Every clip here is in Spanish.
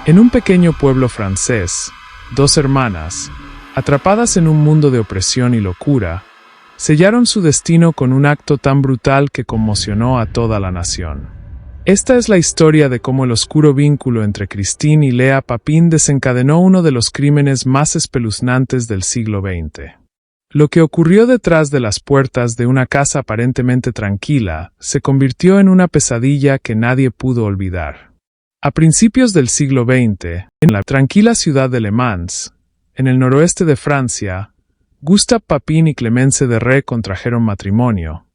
En un pequeño pueblo francés, dos hermanas, atrapadas en un mundo de opresión y locura, sellaron su destino con un acto tan brutal que conmocionó a toda la nación. Esta es la historia de cómo el oscuro vínculo entre Christine y Léa Papin desencadenó uno de los crímenes más espeluznantes del siglo XX. Lo que ocurrió detrás de las puertas de una casa aparentemente tranquila se convirtió en una pesadilla que nadie pudo olvidar. A principios del siglo XX, en la tranquila ciudad de Le Mans, en el noroeste de Francia, Gustave Papin y Clémence de Ré contrajeron matrimonio,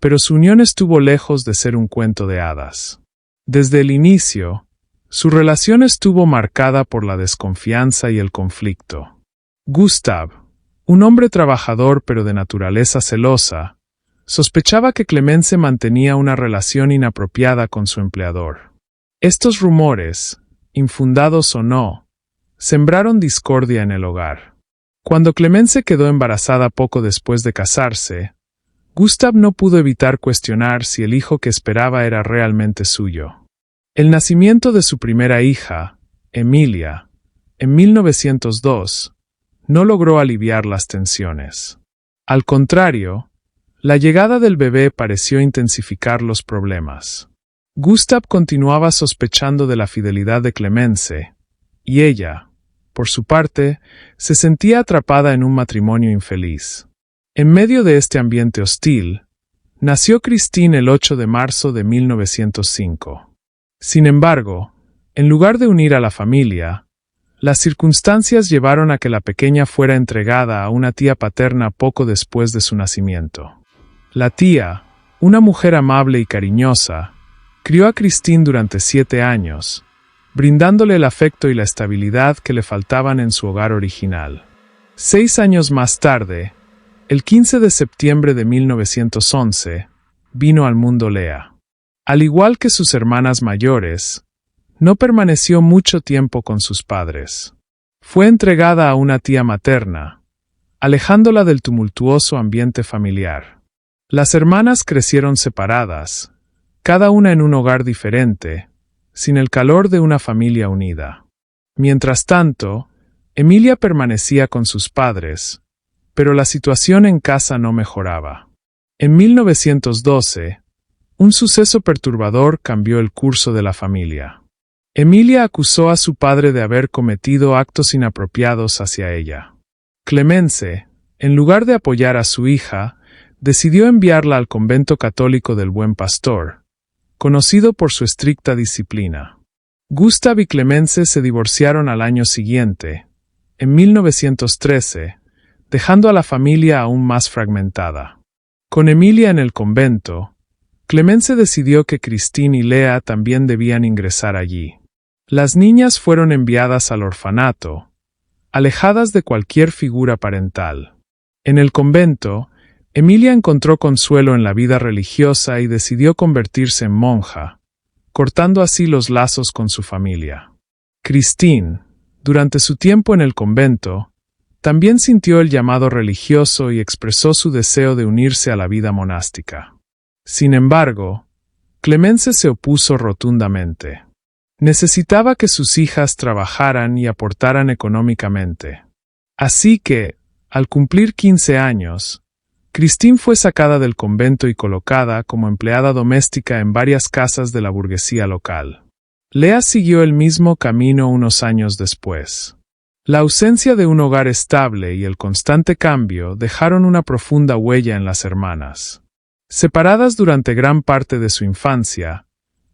pero su unión estuvo lejos de ser un cuento de hadas. Desde el inicio, su relación estuvo marcada por la desconfianza y el conflicto. Gustave, un hombre trabajador pero de naturaleza celosa, sospechaba que Clémence mantenía una relación inapropiada con su empleador. Estos rumores, infundados o no, sembraron discordia en el hogar. Cuando Clémence quedó embarazada poco después de casarse, Gustave no pudo evitar cuestionar si el hijo que esperaba era realmente suyo. El nacimiento de su primera hija, Emilia, en 1902, no logró aliviar las tensiones. Al contrario, la llegada del bebé pareció intensificar los problemas. Gustave continuaba sospechando de la fidelidad de Clémence, y ella, por su parte, se sentía atrapada en un matrimonio infeliz. En medio de este ambiente hostil, nació Christine el 8 de marzo de 1905. Sin embargo, en lugar de unir a la familia, las circunstancias llevaron a que la pequeña fuera entregada a una tía paterna poco después de su nacimiento. La tía, una mujer amable y cariñosa, crió a Christine durante 7 años, brindándole el afecto y la estabilidad que le faltaban en su hogar original. 6 años más tarde, el 15 de septiembre de 1911, vino al mundo Léa. Al igual que sus hermanas mayores, no permaneció mucho tiempo con sus padres. Fue entregada a una tía materna, alejándola del tumultuoso ambiente familiar. Las hermanas crecieron separadas, cada una en un hogar diferente, sin el calor de una familia unida. Mientras tanto, Emilia permanecía con sus padres, pero la situación en casa no mejoraba. En 1912, un suceso perturbador cambió el curso de la familia. Emilia acusó a su padre de haber cometido actos inapropiados hacia ella. Clémence, en lugar de apoyar a su hija, decidió enviarla al convento católico del Buen Pastor, conocido por su estricta disciplina. Gustave y Clémence se divorciaron al año siguiente, en 1913, dejando a la familia aún más fragmentada. Con Emilia en el convento, Clémence decidió que Christine y Léa también debían ingresar allí. Las niñas fueron enviadas al orfanato, alejadas de cualquier figura parental. En el convento, Emilia encontró consuelo en la vida religiosa y decidió convertirse en monja, cortando así los lazos con su familia. Christine, durante su tiempo en el convento, también sintió el llamado religioso y expresó su deseo de unirse a la vida monástica. Sin embargo, Clémence se opuso rotundamente. Necesitaba que sus hijas trabajaran y aportaran económicamente. Así que, al cumplir 15 años, Christine fue sacada del convento y colocada como empleada doméstica en varias casas de la burguesía local. Léa siguió el mismo camino unos años después. La ausencia de un hogar estable y el constante cambio dejaron una profunda huella en las hermanas. Separadas durante gran parte de su infancia,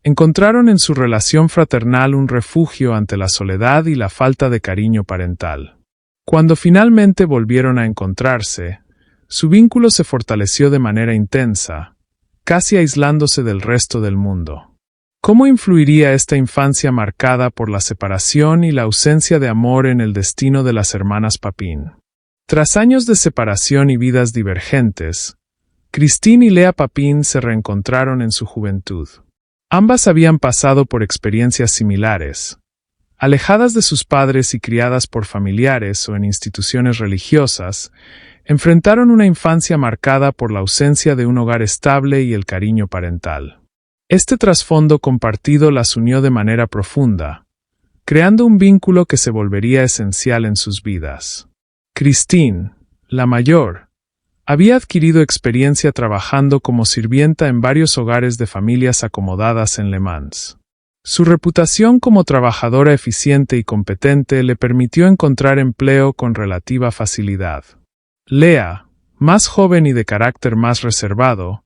encontraron en su relación fraternal un refugio ante la soledad y la falta de cariño parental. Cuando finalmente volvieron a encontrarse, su vínculo se fortaleció de manera intensa, casi aislándose del resto del mundo. ¿Cómo influiría esta infancia marcada por la separación y la ausencia de amor en el destino de las hermanas Papin? Tras años de separación y vidas divergentes, Christine y Léa Papin se reencontraron en su juventud. Ambas habían pasado por experiencias similares. Alejadas de sus padres y criadas por familiares o en instituciones religiosas, enfrentaron una infancia marcada por la ausencia de un hogar estable y el cariño parental. Este trasfondo compartido las unió de manera profunda, creando un vínculo que se volvería esencial en sus vidas. Christine, la mayor, había adquirido experiencia trabajando como sirvienta en varios hogares de familias acomodadas en Le Mans. Su reputación como trabajadora eficiente y competente le permitió encontrar empleo con relativa facilidad. Lea, más joven y de carácter más reservado,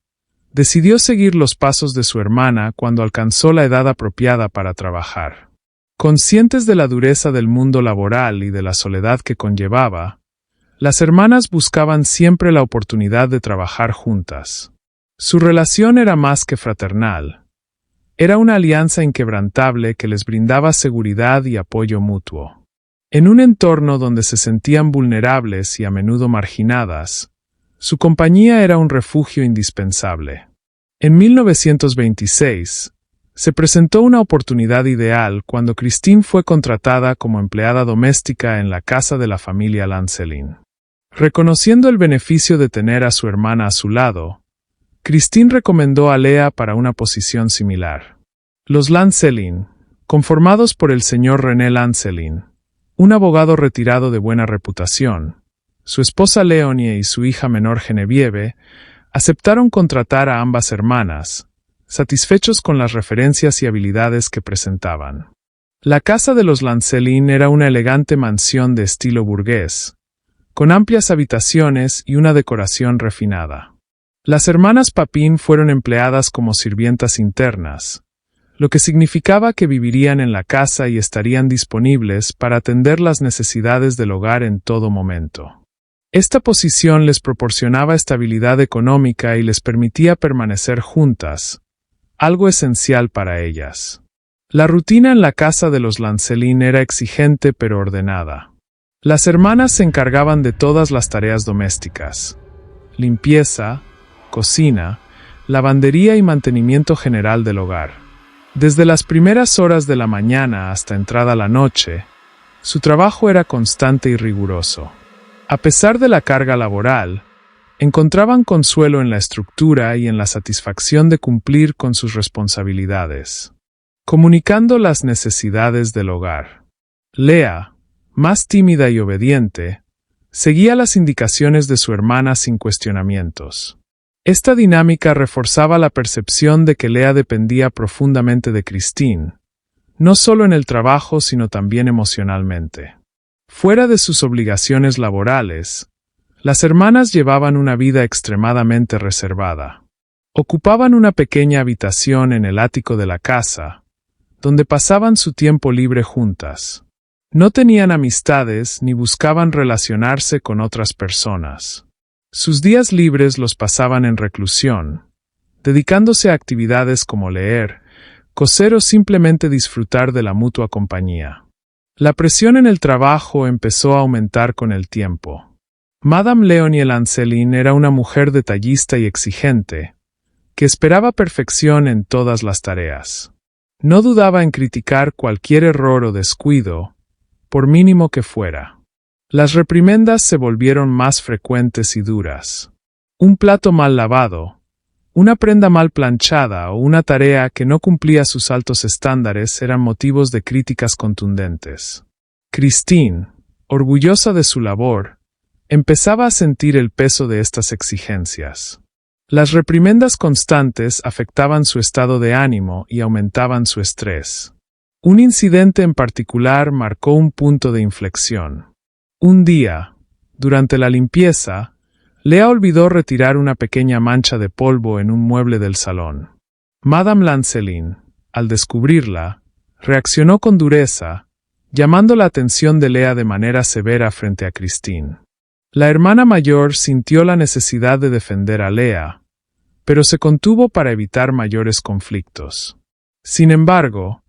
decidió seguir los pasos de su hermana cuando alcanzó la edad apropiada para trabajar. Conscientes de la dureza del mundo laboral y de la soledad que conllevaba, las hermanas buscaban siempre la oportunidad de trabajar juntas. Su relación era más que fraternal. Era una alianza inquebrantable que les brindaba seguridad y apoyo mutuo. En un entorno donde se sentían vulnerables y a menudo marginadas, su compañía era un refugio indispensable. En 1926, se presentó una oportunidad ideal cuando Christine fue contratada como empleada doméstica en la casa de la familia Lancelin. Reconociendo el beneficio de tener a su hermana a su lado, Christine recomendó a Lea para una posición similar. Los Lancelin, conformados por el señor René Lancelin, un abogado retirado de buena reputación, su esposa Leonie y su hija menor Genevieve, aceptaron contratar a ambas hermanas, satisfechos con las referencias y habilidades que presentaban. La casa de los Lancelin era una elegante mansión de estilo burgués, con amplias habitaciones y una decoración refinada. Las hermanas Papin fueron empleadas como sirvientas internas, lo que significaba que vivirían en la casa y estarían disponibles para atender las necesidades del hogar en todo momento. Esta posición les proporcionaba estabilidad económica y les permitía permanecer juntas, algo esencial para ellas. La rutina en la casa de los Lancelin era exigente pero ordenada. Las hermanas se encargaban de todas las tareas domésticas: limpieza, cocina, lavandería y mantenimiento general del hogar. Desde las primeras horas de la mañana hasta entrada la noche, su trabajo era constante y riguroso. A pesar de la carga laboral, encontraban consuelo en la estructura y en la satisfacción de cumplir con sus responsabilidades, comunicando las necesidades del hogar. Lea, más tímida y obediente, seguía las indicaciones de su hermana sin cuestionamientos. Esta dinámica reforzaba la percepción de que Lea dependía profundamente de Christine, no solo en el trabajo sino también emocionalmente. Fuera de sus obligaciones laborales, las hermanas llevaban una vida extremadamente reservada. Ocupaban una pequeña habitación en el ático de la casa, donde pasaban su tiempo libre juntas. No tenían amistades ni buscaban relacionarse con otras personas. Sus días libres los pasaban en reclusión, dedicándose a actividades como leer, coser o simplemente disfrutar de la mutua compañía. La presión en el trabajo empezó a aumentar con el tiempo. Madame Leonie Lancelin era una mujer detallista y exigente, que esperaba perfección en todas las tareas. No dudaba en criticar cualquier error o descuido, por mínimo que fuera. Las reprimendas se volvieron más frecuentes y duras. Un plato mal lavado, una prenda mal planchada o una tarea que no cumplía sus altos estándares eran motivos de críticas contundentes. Christine, orgullosa de su labor, empezaba a sentir el peso de estas exigencias. Las reprimendas constantes afectaban su estado de ánimo y aumentaban su estrés. Un incidente en particular marcó un punto de inflexión. Un día, durante la limpieza, Lea olvidó retirar una pequeña mancha de polvo en un mueble del salón. Madame Lancelin, al descubrirla, reaccionó con dureza, llamando la atención de Lea de manera severa frente a Christine. La hermana mayor sintió la necesidad de defender a Lea, pero se contuvo para evitar mayores conflictos. Sin embargo,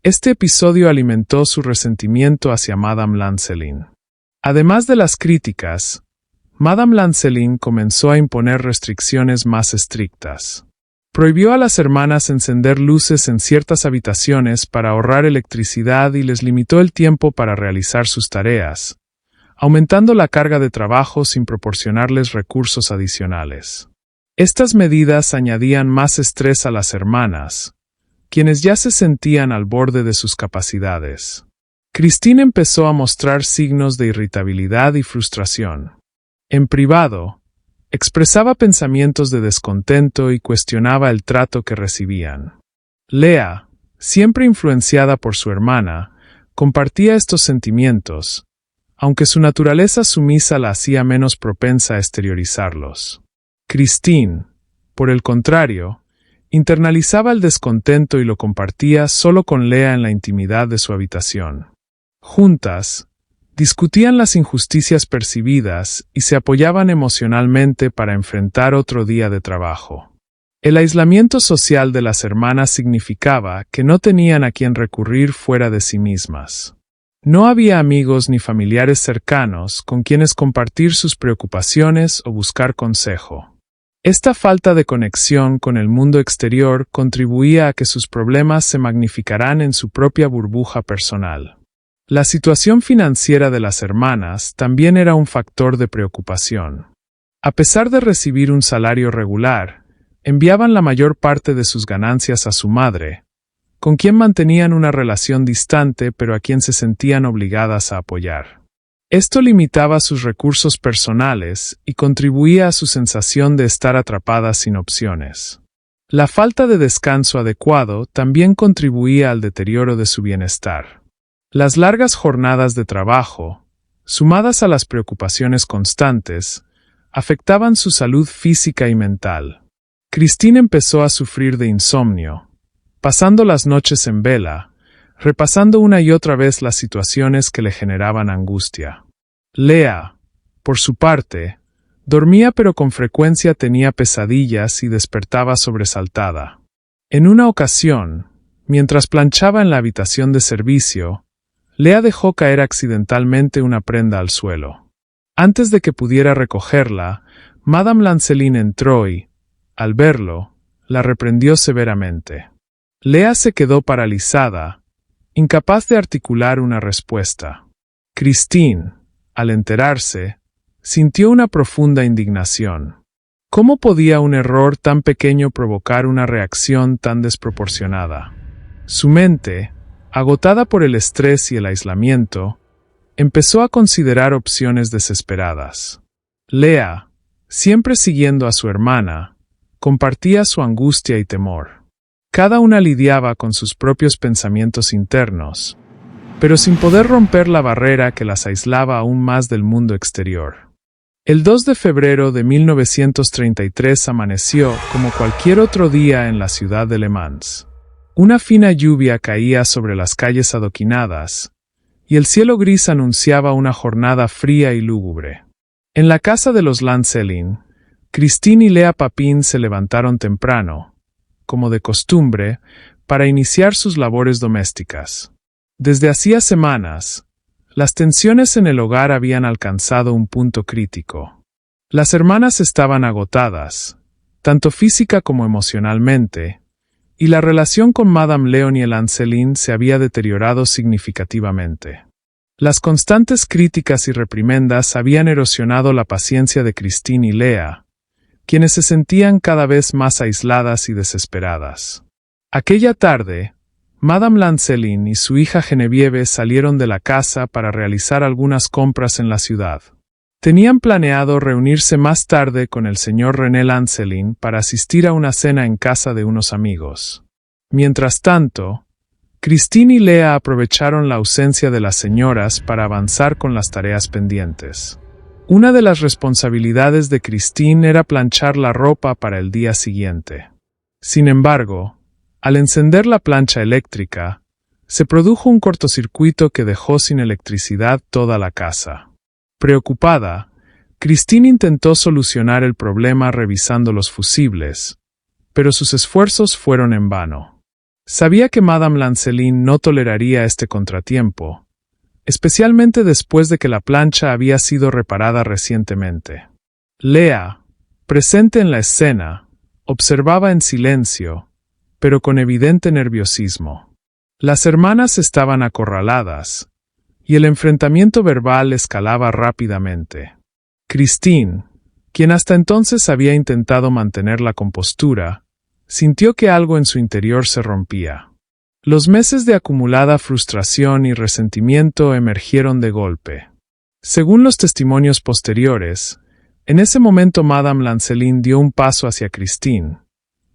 este episodio alimentó su resentimiento hacia Madame Lancelin. Además de las críticas, Madame Lancelin comenzó a imponer restricciones más estrictas. Prohibió a las hermanas encender luces en ciertas habitaciones para ahorrar electricidad y les limitó el tiempo para realizar sus tareas, aumentando la carga de trabajo sin proporcionarles recursos adicionales. Estas medidas añadían más estrés a las hermanas, quienes ya se sentían al borde de sus capacidades. Christine empezó a mostrar signos de irritabilidad y frustración. En privado, expresaba pensamientos de descontento y cuestionaba el trato que recibían. Leah, siempre influenciada por su hermana, compartía estos sentimientos, aunque su naturaleza sumisa la hacía menos propensa a exteriorizarlos. Christine, por el contrario, internalizaba el descontento y lo compartía solo con Leah en la intimidad de su habitación. Juntas, discutían las injusticias percibidas y se apoyaban emocionalmente para enfrentar otro día de trabajo. El aislamiento social de las hermanas significaba que no tenían a quien recurrir fuera de sí mismas. No había amigos ni familiares cercanos con quienes compartir sus preocupaciones o buscar consejo. Esta falta de conexión con el mundo exterior contribuía a que sus problemas se magnificaran en su propia burbuja personal. La situación financiera de las hermanas también era un factor de preocupación. A pesar de recibir un salario regular, enviaban la mayor parte de sus ganancias a su madre, con quien mantenían una relación distante pero a quien se sentían obligadas a apoyar. Esto limitaba sus recursos personales y contribuía a su sensación de estar atrapadas sin opciones. La falta de descanso adecuado también contribuía al deterioro de su bienestar. Las largas jornadas de trabajo, sumadas a las preocupaciones constantes, afectaban su salud física y mental. Christine empezó a sufrir de insomnio, pasando las noches en vela, repasando una y otra vez las situaciones que le generaban angustia. Leah, por su parte, dormía pero con frecuencia tenía pesadillas y despertaba sobresaltada. En una ocasión, mientras planchaba en la habitación de servicio, Leah dejó caer accidentalmente una prenda al suelo. Antes de que pudiera recogerla, Madame Lancelin entró y, al verlo, la reprendió severamente. Leah se quedó paralizada, incapaz de articular una respuesta. Christine, al enterarse, sintió una profunda indignación. ¿Cómo podía un error tan pequeño provocar una reacción tan desproporcionada? Su mente, agotada por el estrés y el aislamiento, empezó a considerar opciones desesperadas. Leah, siempre siguiendo a su hermana, compartía su angustia y temor. Cada una lidiaba con sus propios pensamientos internos, pero sin poder romper la barrera que las aislaba aún más del mundo exterior. El 2 de febrero de 1933 amaneció como cualquier otro día en la ciudad de Le Mans. Una fina lluvia caía sobre las calles adoquinadas, y el cielo gris anunciaba una jornada fría y lúgubre. En la casa de los Lancelin, Christine y Leah Papin se levantaron temprano, como de costumbre, para iniciar sus labores domésticas. Desde hacía semanas, las tensiones en el hogar habían alcanzado un punto crítico. Las hermanas estaban agotadas, tanto física como emocionalmente, y la relación con Madame Léonie Lancelin se había deteriorado significativamente. Las constantes críticas y reprimendas habían erosionado la paciencia de Christine y Leah, quienes se sentían cada vez más aisladas y desesperadas. Aquella tarde, Madame Lancelin y su hija Genevieve salieron de la casa para realizar algunas compras en la ciudad. Tenían planeado reunirse más tarde con el señor René Lancelin para asistir a una cena en casa de unos amigos. Mientras tanto, Christine y Leah aprovecharon la ausencia de las señoras para avanzar con las tareas pendientes. Una de las responsabilidades de Christine era planchar la ropa para el día siguiente. Sin embargo, al encender la plancha eléctrica, se produjo un cortocircuito que dejó sin electricidad toda la casa. Preocupada, Christine intentó solucionar el problema revisando los fusibles, pero sus esfuerzos fueron en vano. Sabía que Madame Lancelin no toleraría este contratiempo, especialmente después de que la plancha había sido reparada recientemente. Leah, presente en la escena, observaba en silencio, pero con evidente nerviosismo. Las hermanas estaban acorraladas, y el enfrentamiento verbal escalaba rápidamente. Christine, quien hasta entonces había intentado mantener la compostura, sintió que algo en su interior se rompía. Los meses de acumulada frustración y resentimiento emergieron de golpe. Según los testimonios posteriores, en ese momento Madame Lancelin dio un paso hacia Christine,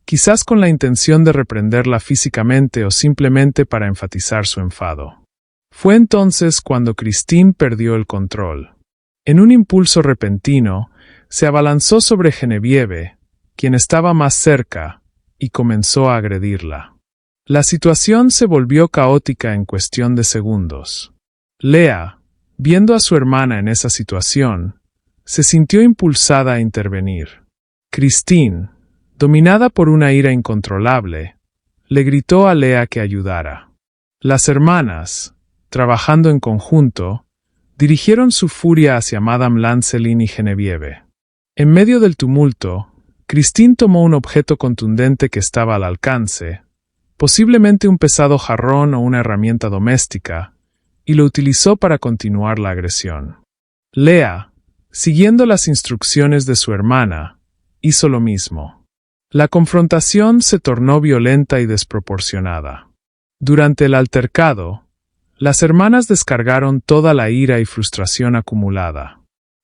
quizás con la intención de reprenderla físicamente o simplemente para enfatizar su enfado. Fue entonces cuando Christine perdió el control. En un impulso repentino, se abalanzó sobre Genevieve, quien estaba más cerca, y comenzó a agredirla. La situación se volvió caótica en cuestión de segundos. Lea, viendo a su hermana en esa situación, se sintió impulsada a intervenir. Christine, dominada por una ira incontrolable, le gritó a Lea que ayudara. Las hermanas, trabajando en conjunto, dirigieron su furia hacia Madame Lancelin y Genevieve. En medio del tumulto, Christine tomó un objeto contundente que estaba al alcance, posiblemente un pesado jarrón o una herramienta doméstica, y lo utilizó para continuar la agresión. Lea, siguiendo las instrucciones de su hermana, hizo lo mismo. La confrontación se tornó violenta y desproporcionada. Durante el altercado, las hermanas descargaron toda la ira y frustración acumulada.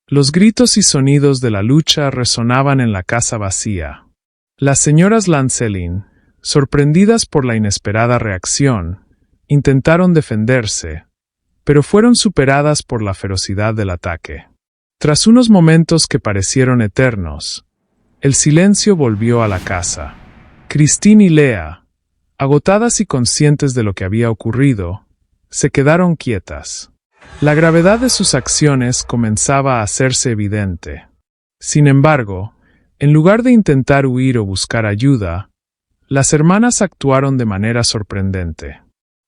Los gritos y sonidos de la lucha resonaban en la casa vacía. Las señoras Lancelin, sorprendidas por la inesperada reacción, intentaron defenderse, pero fueron superadas por la ferocidad del ataque. Tras unos momentos que parecieron eternos, el silencio volvió a la casa. Christine y Lea, agotadas y conscientes de lo que había ocurrido, se quedaron quietas. La gravedad de sus acciones comenzaba a hacerse evidente. Sin embargo, en lugar de intentar huir o buscar ayuda, las hermanas actuaron de manera sorprendente.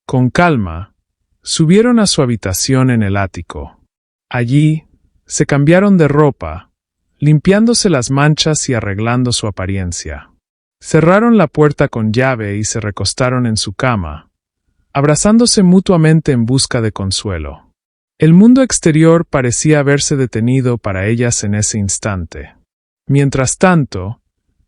Con calma, subieron a su habitación en el ático. Allí, se cambiaron de ropa, limpiándose las manchas y arreglando su apariencia. Cerraron la puerta con llave y se recostaron en su cama, abrazándose mutuamente en busca de consuelo. El mundo exterior parecía haberse detenido para ellas en ese instante. Mientras tanto,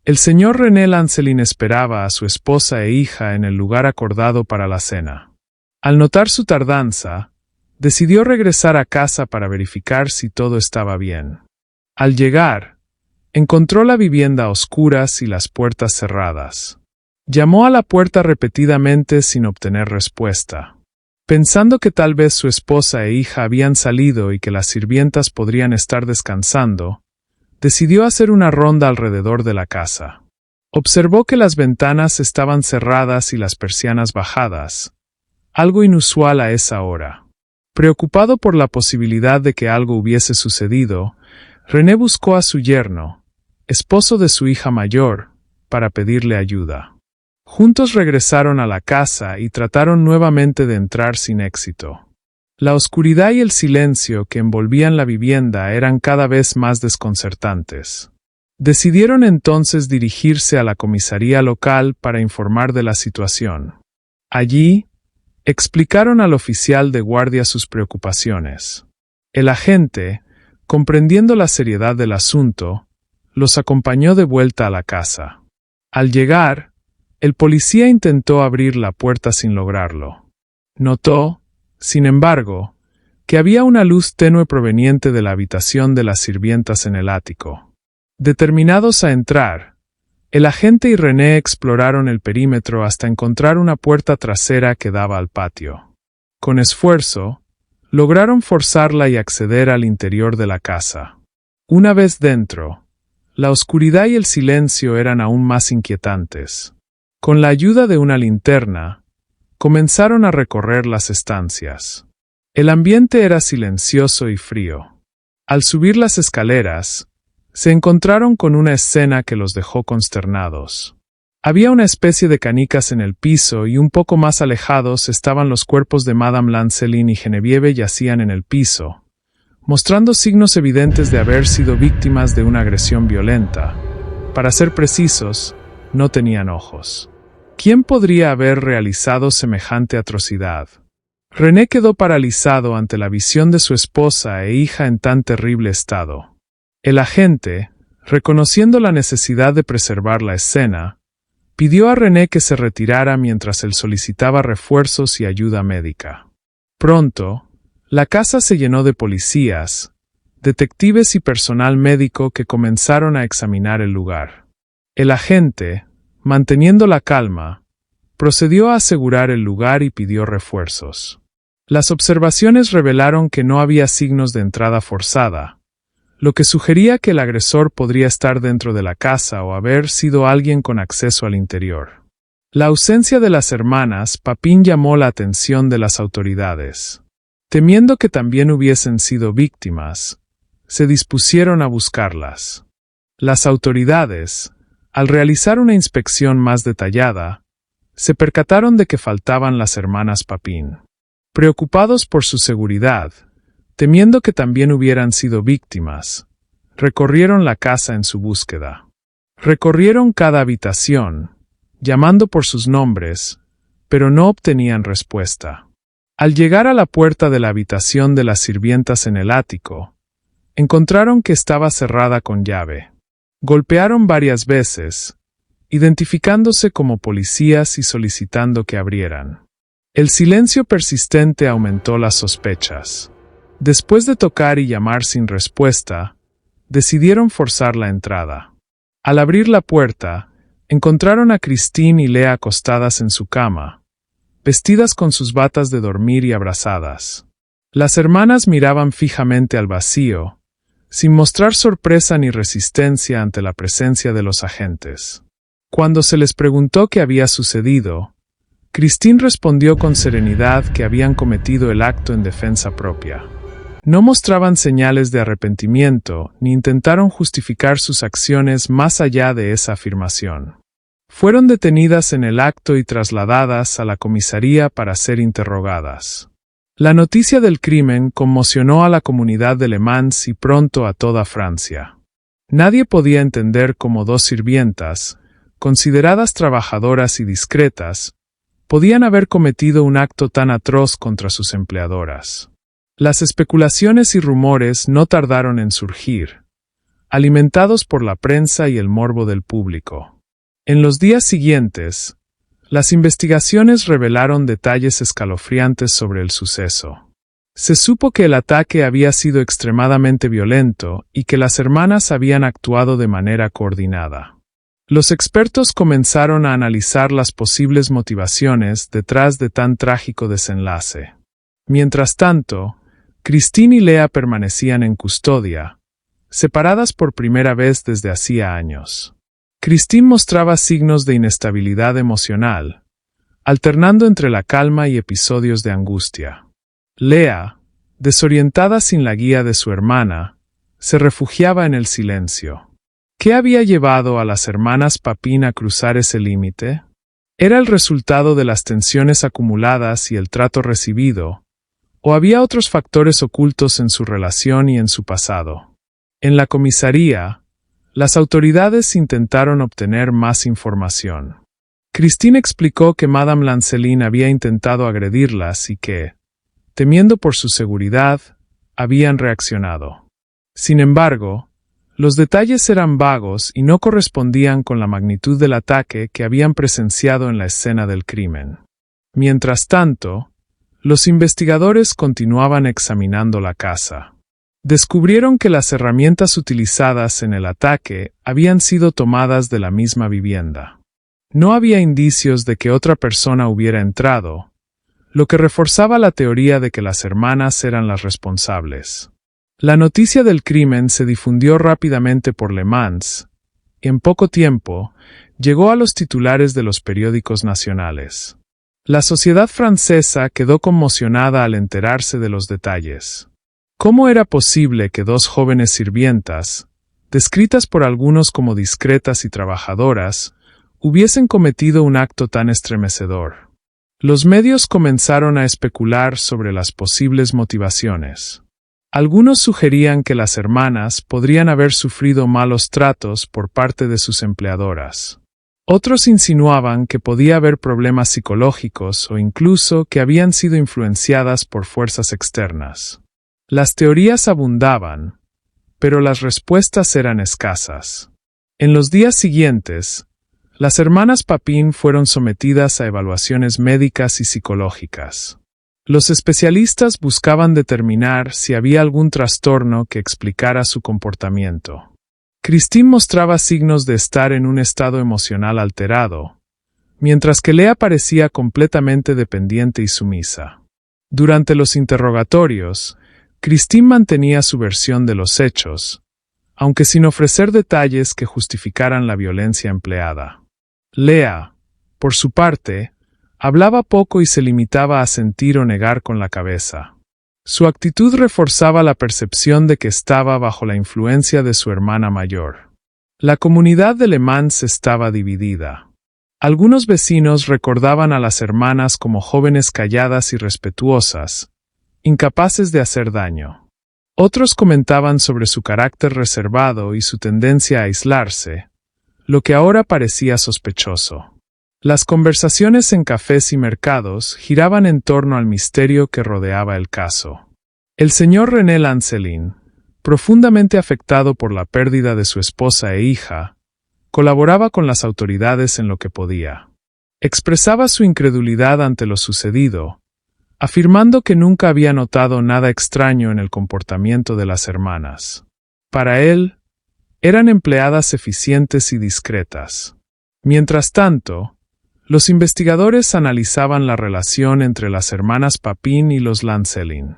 el señor René Lancelin esperaba a su esposa e hija en el lugar acordado para la cena. Al notar su tardanza, decidió regresar a casa para verificar si todo estaba bien. Al llegar, encontró la vivienda a oscuras y las puertas cerradas. Llamó a la puerta repetidamente sin obtener respuesta. Pensando que tal vez su esposa e hija habían salido y que las sirvientas podrían estar descansando, decidió hacer una ronda alrededor de la casa. Observó que las ventanas estaban cerradas y las persianas bajadas, algo inusual a esa hora. Preocupado por la posibilidad de que algo hubiese sucedido, René buscó a su yerno, esposo de su hija mayor, para pedirle ayuda. Juntos regresaron a la casa y trataron nuevamente de entrar sin éxito. La oscuridad y el silencio que envolvían la vivienda eran cada vez más desconcertantes. Decidieron entonces dirigirse a la comisaría local para informar de la situación. Allí, explicaron al oficial de guardia sus preocupaciones. El agente, comprendiendo la seriedad del asunto, los acompañó de vuelta a la casa. Al llegar, el policía intentó abrir la puerta sin lograrlo. Notó, sin embargo, que había una luz tenue proveniente de la habitación de las sirvientas en el ático. Determinados a entrar, el agente y René exploraron el perímetro hasta encontrar una puerta trasera que daba al patio. Con esfuerzo, lograron forzarla y acceder al interior de la casa. Una vez dentro, la oscuridad y el silencio eran aún más inquietantes. Con la ayuda de una linterna, comenzaron a recorrer las estancias. El ambiente era silencioso y frío. Al subir las escaleras, se encontraron con una escena que los dejó consternados. Había una especie de canicas en el piso y un poco más alejados estaban los cuerpos de Madame Lancelin y Genevieve yacían en el piso, mostrando signos evidentes de haber sido víctimas de una agresión violenta. Para ser precisos, no tenían ojos. ¿Quién podría haber realizado semejante atrocidad? René quedó paralizado ante la visión de su esposa e hija en tan terrible estado. El agente, reconociendo la necesidad de preservar la escena, Pidió a René que se retirara mientras él solicitaba refuerzos y ayuda médica. Pronto, la casa se llenó de policías, detectives y personal médico que comenzaron a examinar el lugar. El agente, manteniendo la calma, procedió a asegurar el lugar y pidió refuerzos. Las observaciones revelaron que no había signos de entrada forzada, lo que sugería que el agresor podría estar dentro de la casa o haber sido alguien con acceso al interior. La ausencia de las hermanas Papin llamó la atención de las autoridades. Temiendo que también hubiesen sido víctimas, se dispusieron a buscarlas. Las autoridades, al realizar una inspección más detallada, se percataron de que faltaban las hermanas Papin. Preocupados por su seguridad, temiendo que también hubieran sido víctimas, recorrieron la casa en su búsqueda. Recorrieron cada habitación, llamando por sus nombres, pero no obtenían respuesta. Al llegar a la puerta de la habitación de las sirvientas en el ático, encontraron que estaba cerrada con llave. Golpearon varias veces, identificándose como policías y solicitando que abrieran. El silencio persistente aumentó las sospechas. Después de tocar y llamar sin respuesta, decidieron forzar la entrada. Al abrir la puerta, encontraron a Christine y Lea acostadas en su cama, vestidas con sus batas de dormir y abrazadas. Las hermanas miraban fijamente al vacío, sin mostrar sorpresa ni resistencia ante la presencia de los agentes. Cuando se les preguntó qué había sucedido, Christine respondió con serenidad que habían cometido el acto en defensa propia. No mostraban señales de arrepentimiento ni intentaron justificar sus acciones más allá de esa afirmación. Fueron detenidas en el acto y trasladadas a la comisaría para ser interrogadas. La noticia del crimen conmocionó a la comunidad de Le Mans y pronto a toda Francia. Nadie podía entender cómo dos sirvientas, consideradas trabajadoras y discretas, podían haber cometido un acto tan atroz contra sus empleadoras. Las especulaciones y rumores no tardaron en surgir, alimentados por la prensa y el morbo del público. En los días siguientes, las investigaciones revelaron detalles escalofriantes sobre el suceso. Se supo que el ataque había sido extremadamente violento y que las hermanas habían actuado de manera coordinada. Los expertos comenzaron a analizar las posibles motivaciones detrás de tan trágico desenlace. Mientras tanto, Christine y Lea permanecían en custodia, separadas por primera vez desde hacía años. Christine mostraba signos de inestabilidad emocional, alternando entre la calma y episodios de angustia. Lea, desorientada sin la guía de su hermana, se refugiaba en el silencio. ¿Qué había llevado a las hermanas Papin a cruzar ese límite? ¿Era el resultado de las tensiones acumuladas y el trato recibido, o había otros factores ocultos en su relación y en su pasado? En la comisaría, las autoridades intentaron obtener más información. Christine explicó que Madame Lancelin había intentado agredirlas y que, temiendo por su seguridad, habían reaccionado. Sin embargo, los detalles eran vagos y no correspondían con la magnitud del ataque que habían presenciado en la escena del crimen. Mientras tanto, los investigadores continuaban examinando la casa. Descubrieron que las herramientas utilizadas en el ataque habían sido tomadas de la misma vivienda. No había indicios de que otra persona hubiera entrado, lo que reforzaba la teoría de que las hermanas eran las responsables. La noticia del crimen se difundió rápidamente por Le Mans, y en poco tiempo llegó a los titulares de los periódicos nacionales. La sociedad francesa quedó conmocionada al enterarse de los detalles. ¿Cómo era posible que dos jóvenes sirvientas, descritas por algunos como discretas y trabajadoras, hubiesen cometido un acto tan estremecedor? Los medios comenzaron a especular sobre las posibles motivaciones. Algunos sugerían que las hermanas podrían haber sufrido malos tratos por parte de sus empleadoras. Otros insinuaban que podía haber problemas psicológicos o incluso que habían sido influenciadas por fuerzas externas. Las teorías abundaban, pero las respuestas eran escasas. En los días siguientes, Las hermanas Papin fueron sometidas a evaluaciones médicas y psicológicas. Los especialistas buscaban determinar si había algún trastorno que explicara su comportamiento. Christine mostraba signos de estar en un estado emocional alterado, mientras que Lea parecía completamente dependiente y sumisa. Durante los interrogatorios, Christine mantenía su versión de los hechos, aunque sin ofrecer detalles que justificaran la violencia empleada. Lea, por su parte, hablaba poco y se limitaba a sentir o negar con la cabeza. Su actitud reforzaba la percepción de que estaba bajo la influencia de su hermana mayor. La comunidad de Le Mans estaba dividida. Algunos vecinos recordaban a las hermanas como jóvenes calladas y respetuosas, incapaces de hacer daño. Otros comentaban sobre su carácter reservado y su tendencia a aislarse, lo que ahora parecía sospechoso. Las conversaciones en cafés y mercados giraban en torno al misterio que rodeaba el caso. El señor René Lancelin, profundamente afectado por la pérdida de su esposa e hija, colaboraba con las autoridades en lo que podía. Expresaba su incredulidad ante lo sucedido, afirmando que nunca había notado nada extraño en el comportamiento de las hermanas. Para él, eran empleadas eficientes y discretas. Mientras tanto, los investigadores analizaban la relación entre las hermanas Papin y los Lancelin.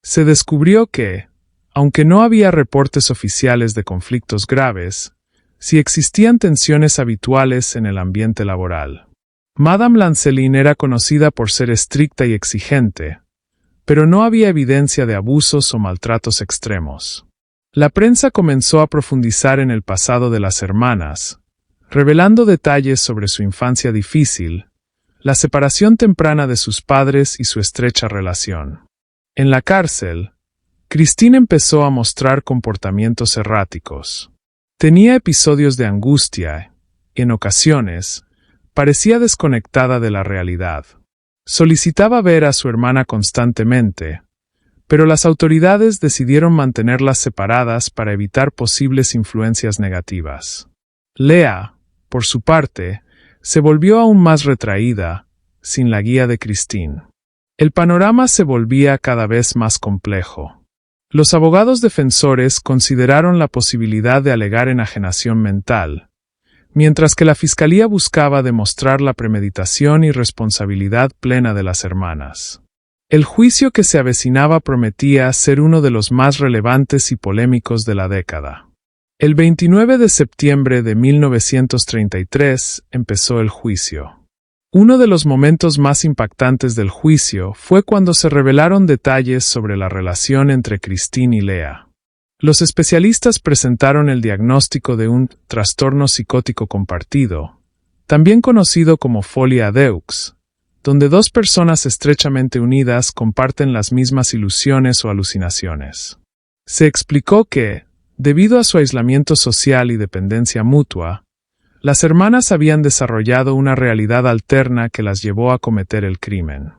Se descubrió que, aunque no había reportes oficiales de conflictos graves, sí existían tensiones habituales en el ambiente laboral. Madame Lancelin era conocida por ser estricta y exigente, pero no había evidencia de abusos o maltratos extremos. La prensa comenzó a profundizar en el pasado de las hermanas, revelando detalles sobre su infancia difícil, la separación temprana de sus padres y su estrecha relación. En la cárcel, Christine empezó a mostrar comportamientos erráticos. Tenía episodios de angustia y, en ocasiones, parecía desconectada de la realidad. Solicitaba ver a su hermana constantemente, pero las autoridades decidieron mantenerlas separadas para evitar posibles influencias negativas. Lea, por su parte, se volvió aún más retraída, sin la guía de Christine. El panorama se volvía cada vez más complejo. Los abogados defensores consideraron la posibilidad de alegar enajenación mental, mientras que la fiscalía buscaba demostrar la premeditación y responsabilidad plena de las hermanas. El juicio que se avecinaba prometía ser uno de los más relevantes y polémicos de la década. El 29 de septiembre de 1933 empezó el juicio. Uno de los momentos más impactantes del juicio fue cuando se revelaron detalles sobre la relación entre Christine y Lea. Los especialistas presentaron el diagnóstico de un trastorno psicótico compartido, también conocido como folia à deux, donde dos personas estrechamente unidas comparten las mismas ilusiones o alucinaciones. Se explicó que, debido a su aislamiento social y dependencia mutua, las hermanas habían desarrollado una realidad alterna que las llevó a cometer el crimen.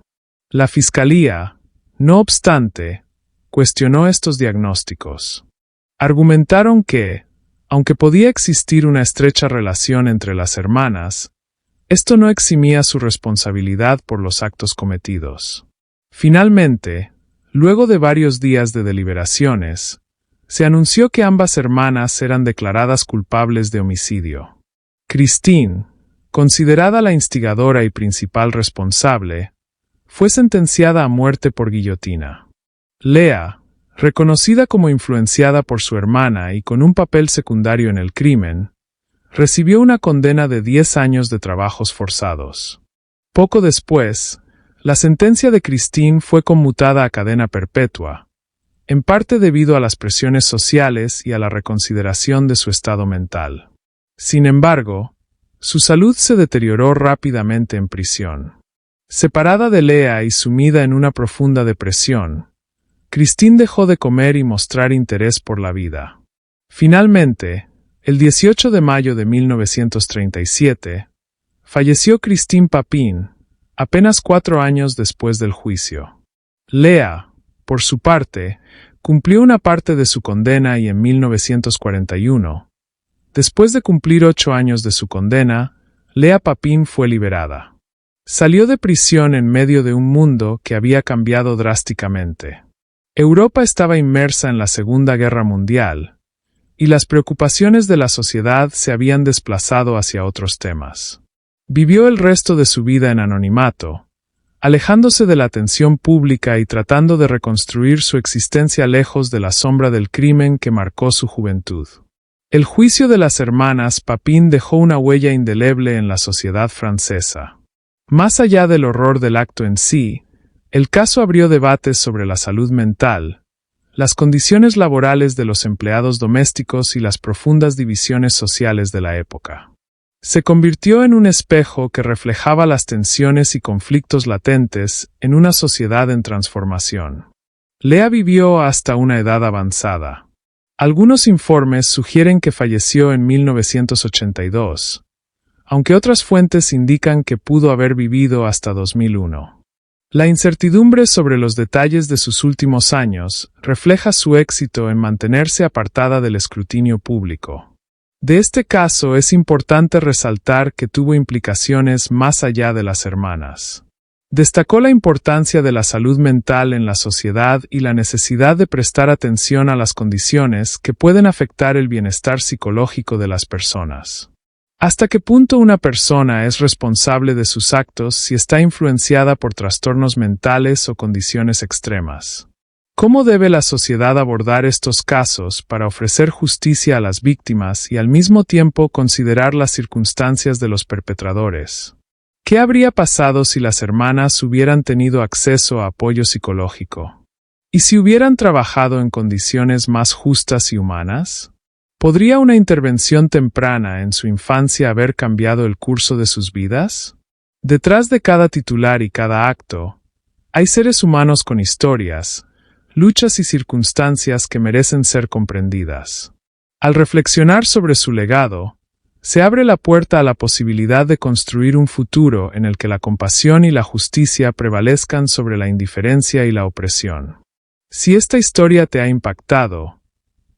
La fiscalía, no obstante, cuestionó estos diagnósticos. Argumentaron que, aunque podía existir una estrecha relación entre las hermanas, esto no eximía su responsabilidad por los actos cometidos. Finalmente, luego de varios días de deliberaciones, se anunció que ambas hermanas eran declaradas culpables de homicidio. Christine, considerada la instigadora y principal responsable, fue sentenciada a muerte por guillotina. Lea, reconocida como influenciada por su hermana y con un papel secundario en el crimen, recibió una condena de 10 años de trabajos forzados. Poco después, la sentencia de Christine fue conmutada a cadena perpetua, en parte debido a las presiones sociales y a la reconsideración de su estado mental. Sin embargo, su salud se deterioró rápidamente en prisión. Separada de Lea y sumida en una profunda depresión, Christine dejó de comer y mostrar interés por la vida. Finalmente, el 18 de mayo de 1937, falleció Christine Papin, apenas 4 años después del juicio. Lea, por su parte, cumplió una parte de su condena y en 1941, después de cumplir 8 años de su condena, Lea Papin fue liberada. Salió de prisión en medio de un mundo que había cambiado drásticamente. Europa estaba inmersa en la Segunda Guerra Mundial, y las preocupaciones de la sociedad se habían desplazado hacia otros temas. Vivió el resto de su vida en anonimato, alejándose de la atención pública y tratando de reconstruir su existencia lejos de la sombra del crimen que marcó su juventud. El juicio de las hermanas Papin dejó una huella indeleble en la sociedad francesa. Más allá del horror del acto en sí, el caso abrió debates sobre la salud mental, las condiciones laborales de los empleados domésticos y las profundas divisiones sociales de la época. Se convirtió en un espejo que reflejaba las tensiones y conflictos latentes en una sociedad en transformación. Lea vivió hasta una edad avanzada. Algunos informes sugieren que falleció en 1982, aunque otras fuentes indican que pudo haber vivido hasta 2001. La incertidumbre sobre los detalles de sus últimos años refleja su éxito en mantenerse apartada del escrutinio público. De este caso es importante resaltar que tuvo implicaciones más allá de las hermanas. Destacó la importancia de la salud mental en la sociedad y la necesidad de prestar atención a las condiciones que pueden afectar el bienestar psicológico de las personas. ¿Hasta qué punto una persona es responsable de sus actos si está influenciada por trastornos mentales o condiciones extremas? ¿Cómo debe la sociedad abordar estos casos para ofrecer justicia a las víctimas y al mismo tiempo considerar las circunstancias de los perpetradores? ¿Qué habría pasado si las hermanas hubieran tenido acceso a apoyo psicológico? ¿Y si hubieran trabajado en condiciones más justas y humanas? ¿Podría una intervención temprana en su infancia haber cambiado el curso de sus vidas? Detrás de cada titular y cada acto, hay seres humanos con historias, luchas y circunstancias que merecen ser comprendidas. Al reflexionar sobre su legado, se abre la puerta a la posibilidad de construir un futuro en el que la compasión y la justicia prevalezcan sobre la indiferencia y la opresión. Si esta historia te ha impactado,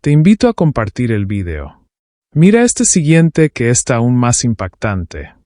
te invito a compartir el video. Mira este siguiente que está aún más impactante.